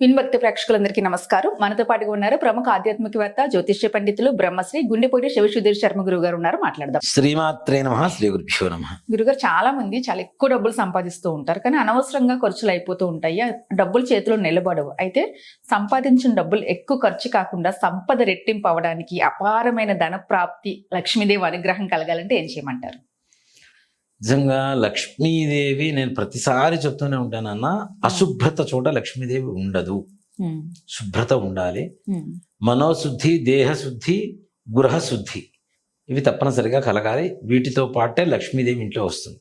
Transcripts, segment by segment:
విన్భక్తి ప్రేక్షకులందరికీ నమస్కారం. మనతో పాటుగా ఉన్నారు ప్రముఖ ఆధ్యాత్మికవేత్త, జ్యోతిష్య పండితులు, బ్రహ్మశ్రీ గుండెపూడి శివసుధీర్ శర్మ గురువు గారు ఉన్నారు. మాట్లాడదాం. శ్రీమాత్రే నమః. శ్రీ గురుభ్యో నమః. గురుగారు, చాలా మంది చాలా ఎక్కువ డబ్బులు సంపాదిస్తూ ఉంటారు, కానీ అనవసరంగా ఖర్చులు అయిపోతూ ఉంటాయి. డబ్బులు చేతిలో నిలబడవు. అయితే సంపాదించిన డబ్బులు ఎక్కువ ఖర్చు కాకుండా సంపద రెట్టింపు అవడానికి, అపారమైన ధన ప్రాప్తి, లక్ష్మీదేవి అనుగ్రహం కలగాలంటే ఏం చేయమంటారు? నిజంగా లక్ష్మీదేవి, నేను ప్రతిసారి చెప్తూనే ఉంటానన్న, అశుభ్రత చోట లక్ష్మీదేవి ఉండదు. శుభ్రత ఉండాలి. మనోశుద్ధి, దేహశుద్ధి, గృహశుద్ధి ఇవి తప్పనిసరిగా కలగాలి. వీటితో పాటే లక్ష్మీదేవి ఇంట్లో వస్తుంది.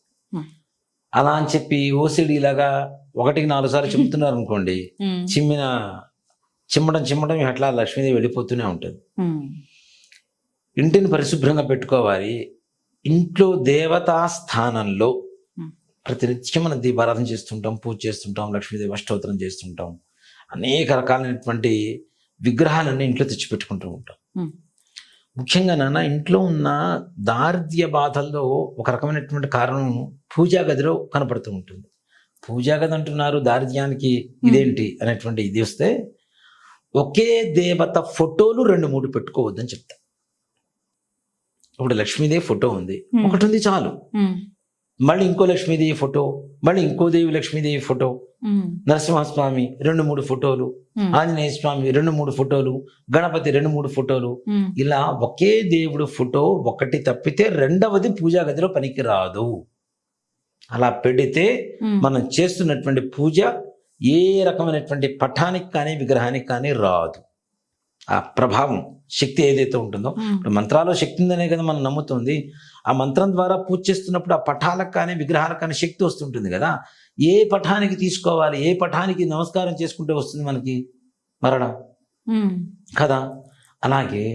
అలా అని చెప్పి ఓసిడి లాగా 1కి 4 సార్లు చెబుతున్నారు అనుకోండి, చిమ్మడం అట్లా లక్ష్మీదేవి వెళ్ళిపోతూనే ఉంటుంది. ఇంటిని పరిశుభ్రంగా పెట్టుకోవాలి. ఇంట్లో దేవతా స్థానంలో ప్రతినిత్యం మనం దీపారాధన చేస్తుంటాం, పూజ చేస్తుంటాం, లక్ష్మీదేవి అష్టోత్తరం చేస్తుంటాం, అనేక రకాలైనటువంటి విగ్రహాలన్నీ ఇంట్లో తెచ్చిపెట్టుకుంటూ ఉంటాం. ముఖ్యంగా నాన్న, ఇంట్లో ఉన్న దారిద్ర్య బాధల్లో ఒక రకమైనటువంటి కారణం పూజా గదిలో కనపడుతూ ఉంటుంది. పూజా గది అంటున్నారు, దారిద్ర్యానికి ఇదేంటి అనేటువంటి ఇది వస్తే, ఒకే దేవత ఫోటోలు 2-3 పెట్టుకోవద్దని చెప్తా. ఇప్పుడు లక్ష్మీదేవి ఫోటో ఉంది, ఒకటి ఉంది చాలు. మళ్ళీ ఇంకో లక్ష్మీదేవి ఫోటో, మళ్ళీ ఇంకో దేవి లక్ష్మీదేవి ఫోటో, నరసింహస్వామి 2-3 ఫోటోలు, ఆంజనేయ స్వామి 2-3 ఫోటోలు, గణపతి 2-3 ఫోటోలు, ఇలా ఒకే దేవుడు ఫోటో ఒకటి తప్పితే రెండవది పూజా గదిలో పనికి రాదు. అలా పెడితే మనం చేస్తున్నటువంటి పూజ ఏ రకమైనటువంటి పఠానికి కానీ విగ్రహానికి కానీ రాదు. ఆ ప్రభావం, శక్తి ఏదైతే ఉంటుందో, ఇప్పుడు మంత్రాల్లో శక్తి ఉందనే కదా మనం నమ్ముతుంది. ఆ మంత్రం ద్వారా పూజ చేస్తున్నప్పుడు ఆ పటాలకు కానీ విగ్రహాలకు కానీ శక్తి వస్తుంటుంది కదా. ఏ పఠానికి తీసుకోవాలి, ఏ పఠానికి నమస్కారం చేసుకుంటే వస్తుంది మనకి మరణ కదా. అలాగే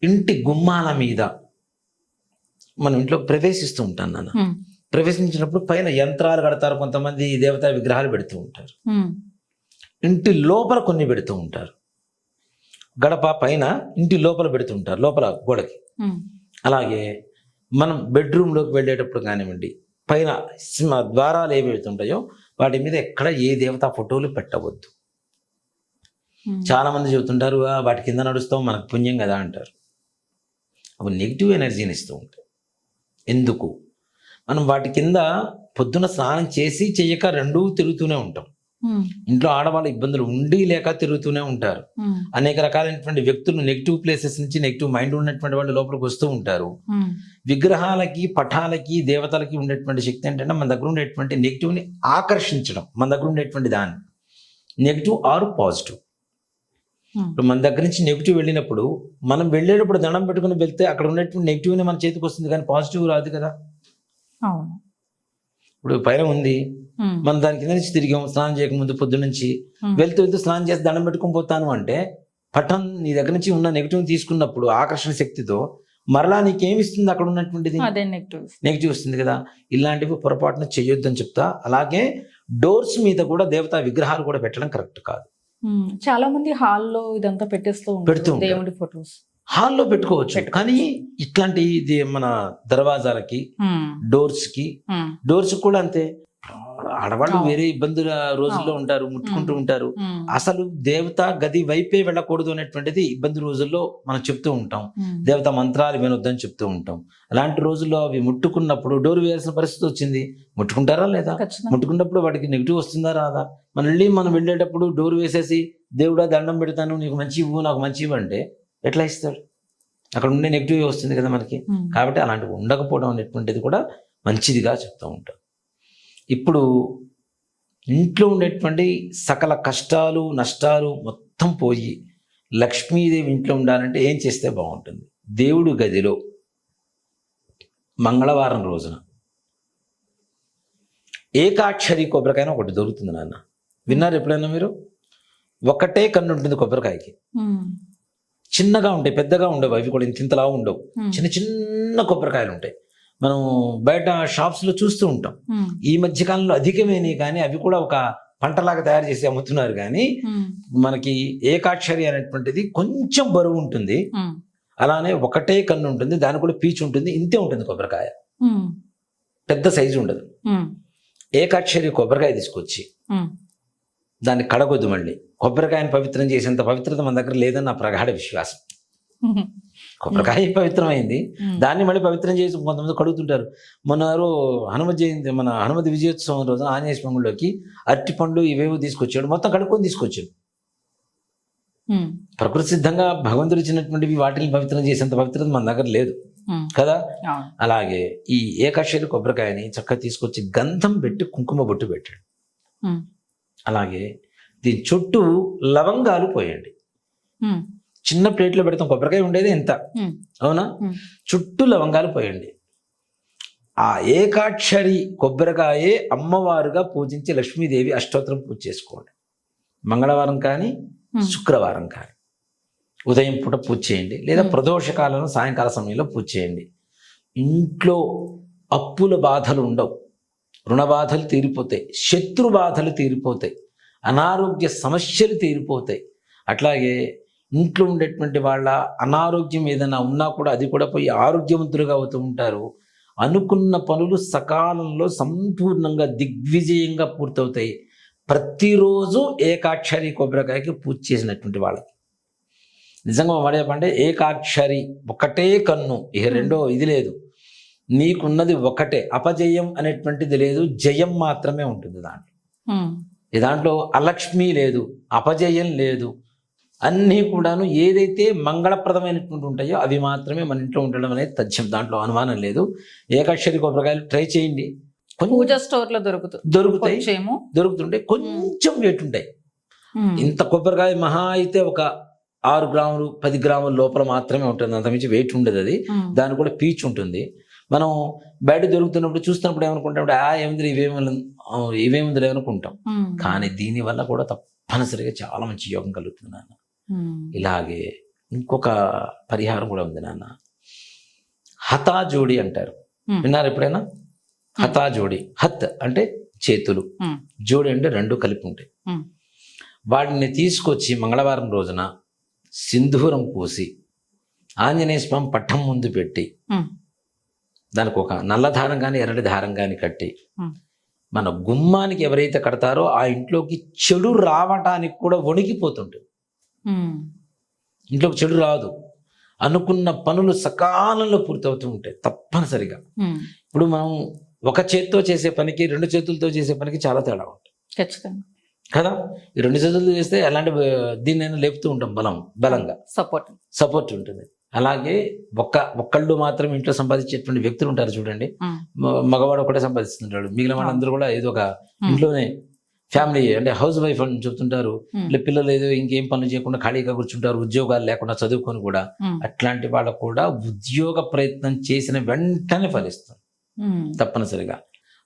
ఇంటి గుమ్మాల మీద మనం ఇంట్లో ప్రవేశిస్తూ ఉంటాం నాన్న. ప్రవేశించినప్పుడు పైన యంత్రాలు కడతారు, కొంతమంది దేవతా విగ్రహాలు పెడుతూ ఉంటారు. ఇంటి లోపల కొన్ని పెడుతూ ఉంటారు. గడప పైన ఇంటి లోపల పెడుతుంటారు, లోపల గోడకి. అలాగే మనం బెడ్రూమ్లోకి వెళ్ళేటప్పుడు కానివ్వండి, పైన ద్వారాలు ఏవి పెడుతుంటాయో వాటి మీద ఎక్కడ ఏ దేవతా ఫోటోలు పెట్టవద్దు. చాలా మంది చెబుతుంటారు, వాటి కింద నడుస్తాం మనకు పుణ్యం కదా అంటారు. అవి నెగిటివ్ ఎనర్జీని ఇస్తూ ఉంటాయి. ఎందుకు? మనం వాటి కింద పొద్దున స్నానం చేసి చెయ్యక రెండూ తిరుగుతూనే ఉంటాం. ఇంట్లో ఆడవాళ్ళ ఇబ్బందులు ఉండి లేక తిరుగుతూనే ఉంటారు. అనేక రకాలైనటువంటి వ్యక్తులు నెగిటివ్ ప్లేసెస్ నుంచి నెగిటివ్ మైండ్ ఉన్నటువంటి వాళ్ళు లోపలికి వస్తూ ఉంటారు. విగ్రహాలకి, పటాలకి, దేవతలకి ఉండేటువంటి శక్తి ఏంటంటే మన దగ్గర ఉండేటువంటి నెగిటివ్ని ఆకర్షించడం. మన దగ్గర ఉండేటువంటి దాన్ని నెగిటివ్ ఆర్ పాజిటివ్. ఇప్పుడు మన దగ్గర నుంచి నెగిటివ్ వెళ్ళినప్పుడు మనం వెళ్ళేటప్పుడు దండం పెట్టుకుని వెళ్తే అక్కడ ఉండేటువంటి నెగిటివ్ని మన చేతికి వస్తుంది, కానీ పాజిటివ్ రాదు కదా. ఇప్పుడు పైన ఉంది, మనం దాని కింద నుంచి తిరిగాం, స్నానం చేయకముందు పొద్దు నుంచి వెళ్తూ స్నానం చేసి దండం పెట్టుకుని పోతాను అంటే, పట్టం నీ దగ్గర నుంచి ఉన్న నెగిటివ్ తీసుకున్నప్పుడు ఆకర్షణ శక్తితో మరలా నీకేమిస్తుంది? అక్కడ ఉన్నటువంటిది నెగిటివ్ వస్తుంది కదా. ఇలాంటివి పొరపాటున చెయ్యొద్దని చెప్తా. అలాగే డోర్స్ మీద కూడా దేవతా విగ్రహాలు కూడా పెట్టడం కరెక్ట్ కాదు. చాలా మంది హాల్లో ఇదంతా పెడుతూ దేవుడి ఫోటోస్ హాల్లో పెట్టుకోవచ్చు, కానీ ఇట్లాంటి ఇది మన దర్వాజాలకి, డోర్స్ కూడా అంతే. ఆడవాళ్ళు వేరే ఇబ్బందుల రోజుల్లో ఉంటారు, ముట్టుకుంటూ ఉంటారు. అసలు దేవతా గది వైపే వెళ్ళకూడదు అనేటువంటిది ఇబ్బంది రోజుల్లో మనం చెప్తూ ఉంటాం. దేవతా మంత్రాలు వినొద్దని చెప్తూ ఉంటాం. అలాంటి రోజుల్లో అవి ముట్టుకున్నప్పుడు డోర్ వేయాల్సిన పరిస్థితి వచ్చింది. ముట్టుకుంటారా లేదా? ముట్టుకున్నప్పుడు వాటికి నెగిటివ్ వస్తుందా రాదా? మళ్ళీ మనం వెళ్ళేటప్పుడు డోర్ వేసేసి దేవుడా దండం పెడతాను, నీకు మంచి ఇవ్వు, నాకు మంచి ఇవ్వు అంటే ఎట్లా ఇస్తాడు? అక్కడ ఉండే నెగిటివ్ వస్తుంది కదా మనకి. కాబట్టి అలాంటివి ఉండకపోవడం అనేటువంటిది కూడా మంచిదిగా చెప్తూ ఉంటాం. ఇప్పుడు ఇంట్లో ఉండేటువంటి సకల కష్టాలు, నష్టాలు మొత్తం పోయి లక్ష్మీదేవి ఇంట్లో ఉండాలంటే ఏం చేస్తే బాగుంటుంది? దేవుడు గదిలో మంగళవారం రోజున ఏకాక్షరి కొబ్బరికాయ ఒకటి దొరుకుతుంది నాన్న. విన్నారు ఎప్పుడైనా మీరు? ఒకటే కన్ను ఉంటుంది కొబ్బరికాయకి. చిన్నగా ఉంటాయి, పెద్దగా ఉండవు. అవి కూడా ఇంతలా ఉండవు. చిన్న కొబ్బరికాయలు ఉంటాయి. మనం బయట షాప్స్ లో చూస్తూ ఉంటాం. ఈ మధ్య కాలంలో అధికమైనవి, కానీ అవి కూడా ఒక పంటలాగా తయారు చేసి అమ్ముతున్నారు. కానీ మనకి ఏకాక్షరి అనేటువంటిది కొంచెం బరువు ఉంటుంది. అలానే ఒకటే కన్ను ఉంటుంది, దాని కూడా పీచు ఉంటుంది. ఇంతే ఉంటుంది కొబ్బరికాయ, పెద్ద సైజు ఉండదు. ఏకాక్షరి కొబ్బరికాయ తీసుకొచ్చి దాన్ని కడగొద్దు. మళ్ళీ కొబ్బరికాయని పవిత్రం చేసేంత పవిత్రత మన దగ్గర లేదని నా ప్రగాఢ విశ్వాసం. కొబ్బరికాయ పవిత్రమైంది, దాన్ని మళ్ళీ పవిత్రం చేసి కొంతమంది కడుగుతుంటారు. మొన్న హనుమ జయంతి, మన హనుమతి విజయోత్సవం రోజు ఆంజనేయ స్వామిలోకి అరటి పండ్లు ఇవేవో తీసుకొచ్చాడు, మొత్తం కడుక్కొని తీసుకొచ్చాడు. ప్రకృతి సిద్ధంగా భగవంతుడు ఇచ్చినటువంటివి వాటిని పవిత్రం చేసేంత పవిత్రత మన దగ్గర లేదు కదా. అలాగే ఈ ఏకాక్షరి కొబ్బరికాయని చక్కగా తీసుకొచ్చి గంధం పెట్టి కుంకుమ బొట్టు పెట్టాడు. అలాగే దీని చుట్టూ లవంగాలు పోయండి. చిన్న ప్లేట్లో పెడతాం, కొబ్బరికాయ ఉండేది ఎంత, అవునా, చుట్టూ లవంగాలు పోయండి. ఆ ఏకాక్షరి కొబ్బరికాయే అమ్మవారుగా పూజించి లక్ష్మీదేవి అష్టోత్తరం పూజ చేసుకోండి. మంగళవారం కానీ శుక్రవారం కానీ ఉదయం పూట పూజ చేయండి, లేదా ప్రదోషకాలంలో సాయంకాల సమయంలో పూజ చేయండి. ఇంట్లో అప్పుల బాధలు ఉండవు, రుణ బాధలు తీరిపోతాయి, శత్రు బాధలు తీరిపోతాయి, అనారోగ్య సమస్యలు తీరిపోతాయి. అట్లాగే ఇంట్లో ఉండేటువంటి వాళ్ళ అనారోగ్యం ఏదైనా ఉన్నా కూడా అది కూడా పోయి ఆరోగ్యవంతులుగా అవుతూ ఉంటారు. అనుకున్న పనులు సకాలంలో సంపూర్ణంగా దిగ్విజయంగా పూర్తవుతాయి. ప్రతిరోజు ఏకాక్షరి కొబ్బరికాయకి పూజ చేసినటువంటి వాళ్ళకి నిజంగా మాట చెప్పంటే, ఏకాక్షరి ఒకటే కన్ను, ఇక రెండో ఇది లేదు, నీకున్నది ఒకటే, అపజయం అనేటువంటిది లేదు, జయం మాత్రమే ఉంటుంది దాంట్లో. దాంట్లో అలక్ష్మి లేదు, అపజయం లేదు, అన్నీ కూడాను ఏదైతే మంగళప్రదమైనటువంటి ఉంటాయో అవి మాత్రమే మన ఇంట్లో ఉండడం అనేది తథ్యం, దాంట్లో అనుమానం లేదు. ఏకాక్షరి కొబ్బరికాయలు ట్రై చేయండి. పూజ స్టోర్ లో దొరుకుతాయి, దొరుకుతుంటాయి, కొంచెం వెయిట్ ఉంటాయి. ఇంత కొబ్బరికాయ మహా అయితే ఒక 6 గ్రాములు 10 గ్రాముల లోపల మాత్రమే ఉంటుంది, అంతమించి వెయిట్ ఉండదు. అది దాని కూడా పీచు ఉంటుంది. మనం బయట దొరుకుతున్నప్పుడు చూస్తున్నప్పుడు ఏమనుకుంటాం, ఏముంది ఇవేముంది అనుకుంటాం. కానీ దీనివల్ల కూడా తప్పనిసరిగా చాలా మంచి యోగం కలుగుతుంది నాన్న. ఇలాగే ఇంకొక పరిహారం కూడా ఉంది నాన్న, హతాజోడి అంటారు, విన్నారు ఎప్పుడైనా? హతాజోడి, హత్ అంటే చేతులు, జోడి అంటే 2 కలిపి ఉంటాయి. వాటిని తీసుకొచ్చి మంగళవారం రోజున సింధూరం పూసి ఆంజనేయ స్వామి పట్టం ముందు పెట్టి దానికి ఒక నల్ల దారం కానీ ఎర్రటి దారం కానీ కట్టి మన గుమ్మానికి ఎవరైతే కడతారో ఆ ఇంట్లోకి చెడు రావటానికి కూడా వణికిపోతుంటుంది. ఇంట్లోకి చెడు రాదు, అనుకున్న పనులు సకాలంలో పూర్తవుతూ ఉంటాయి తప్పనిసరిగా. ఇప్పుడు మనం ఒక చేతితో చేసే పనికి 2 చేతులతో చేసే పనికి చాలా తేడా ఉంటుంది కదా. ఈ 2 చేతులతో చేస్తే ఎలాంటి దీన్నైనా లేపుతూ ఉంటాం, బలంగా సపోర్ట్ ఉంటుంది. అలాగే ఒక్కళ్ళు మాత్రం ఇంట్లో సంపాదించేటువంటి వ్యక్తులు ఉంటారు చూడండి, మగవాడు ఒకటే సంపాదిస్తుంటాడు, మిగిలిన వాళ్ళందరూ కూడా ఏదో ఒక ఇంట్లోనే ఫ్యామిలీ అంటే హౌస్ వైఫ్ అని చెప్తుంటారు. పిల్లలు ఏదో ఇంకేం పనులు చేయకుండా ఖాళీగా కూర్చుంటారు, ఉద్యోగాలు లేకుండా చదువుకొని కూడా. అట్లాంటి వాళ్ళకు కూడా ఉద్యోగ ప్రయత్నం చేసిన వెంటనే ఫలిస్తుంది తప్పనిసరిగా.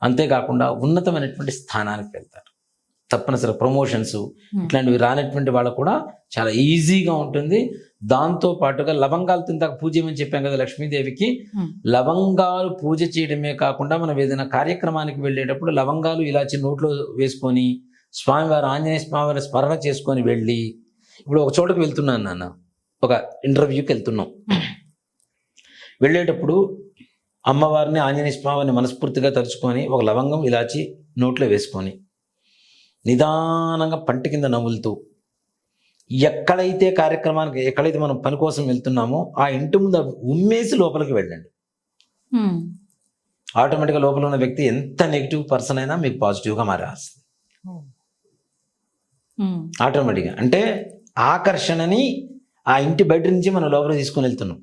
అంతేకాకుండా ఉన్నతమైనటువంటి స్థానానికి వెళ్తారు తప్పనిసరిగా. ప్రమోషన్స్ ఇట్లాంటివి రానటువంటి వాళ్ళకు కూడా చాలా ఈజీగా ఉంటుంది. దాంతో పాటుగా లవంగాలు తిందాక పూజ చేయమని చెప్పాం కదా లక్ష్మీదేవికి. లవంగాలు పూజ చేయడమే కాకుండా మనం ఏదైనా కార్యక్రమానికి వెళ్ళేటప్పుడు లవంగాలు ఇలాచి నోట్లో వేసుకొని స్వామివారు ఆంజనేయ స్వామివారి స్మరణ చేసుకొని వెళ్ళి, ఇప్పుడు ఒక చోటకి వెళ్తున్నాను నాన్న, ఒక ఇంటర్వ్యూకి వెళ్తున్నాం, వెళ్ళేటప్పుడు అమ్మవారిని ఆంజనేయ స్వామిని మనస్ఫూర్తిగా తలుచుకొని ఒక లవంగం ఇలాచి నోట్లో వేసుకొని నిదానంగా పంట కింద నములుతూ ఎక్కడైతే కార్యక్రమానికి ఎక్కడైతే మనం పని కోసం వెళ్తున్నామో ఆ ఇంటి ముందు ఉమ్మేసి లోపలికి వెళ్ళండి. ఆటోమేటిక్గా లోపల ఉన్న వ్యక్తి ఎంత నెగిటివ్ పర్సన్ అయినా మీకు పాజిటివ్గా మారేస్తుంది ఆటోమేటిక్గా. అంటే ఆకర్షణని ఆ ఇంటి బయట నుంచి మనం లోపలికి తీసుకొని వెళ్తున్నాం.